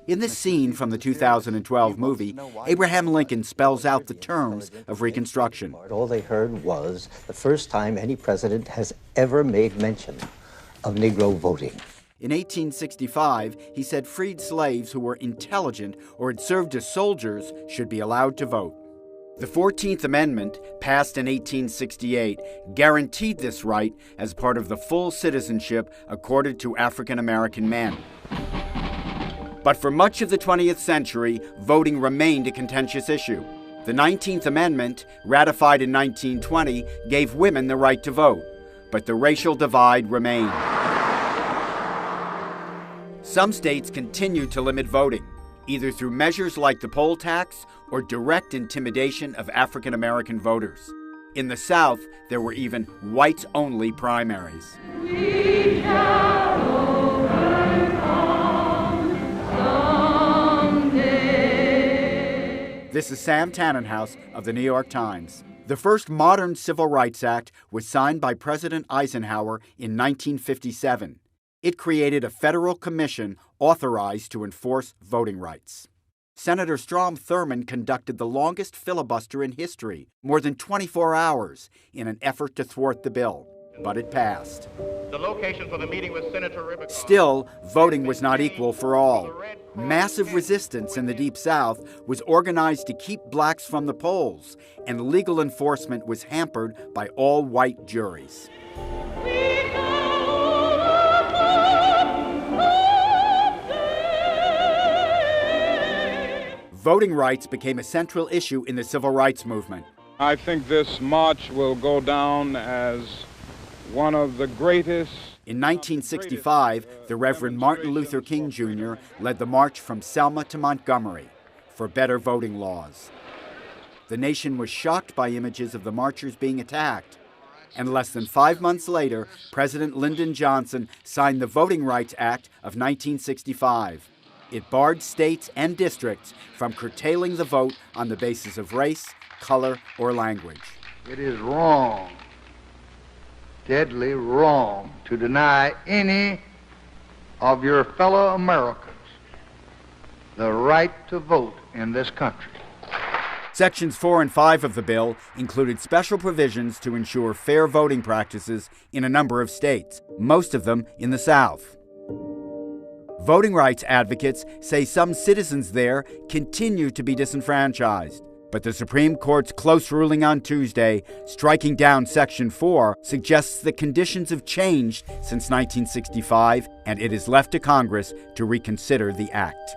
In this scene from the 2012 movie, Abraham Lincoln spells out the terms of Reconstruction. All they heard was the first time any president has ever made mention of Negro voting. In 1865, he said freed slaves who were intelligent or had served as soldiers should be allowed to vote. The 14th Amendment, passed in 1868, guaranteed this right as part of the full citizenship accorded to African American men. But for much of the 20th century, voting remained a contentious issue. The 19th Amendment, ratified in 1920, gave women the right to vote, but the racial divide remained. Some states continued to limit voting, either through measures like the poll tax or direct intimidation of African American voters. In the South, there were even whites-only primaries. We shall overcome someday. This is Sam Tannenhouse of the New York Times. The first modern Civil Rights Act was signed by President Eisenhower in 1957. It created a federal commission authorized to enforce voting rights. Senator Strom Thurmond conducted the longest filibuster in history, more than 24 hours, in an effort to thwart the bill. But it passed. The location for the meeting with Senator Rubicon. Still, voting was not equal for all. Massive resistance in the Deep South was organized to keep blacks from the polls, and legal enforcement was hampered by all-white juries. Voting rights became a central issue in the civil rights movement. I think this march will go down as one of the greatest. In 1965, the Reverend Martin Luther King Jr. led the march from Selma to Montgomery for better voting laws. The nation was shocked by images of the marchers being attacked. And less than 5 months later, President Lyndon Johnson signed the Voting Rights Act of 1965. It barred states and districts from curtailing the vote on the basis of race, color, or language. It is wrong, deadly wrong, to deny any of your fellow Americans the right to vote in this country. Sections 4 and 5 of the bill included special provisions to ensure fair voting practices in a number of states, most of them in the South. Voting rights advocates say some citizens there continue to be disenfranchised. But the Supreme Court's close ruling on Tuesday, striking down Section 4, suggests that conditions have changed since 1965, and it is left to Congress to reconsider the act.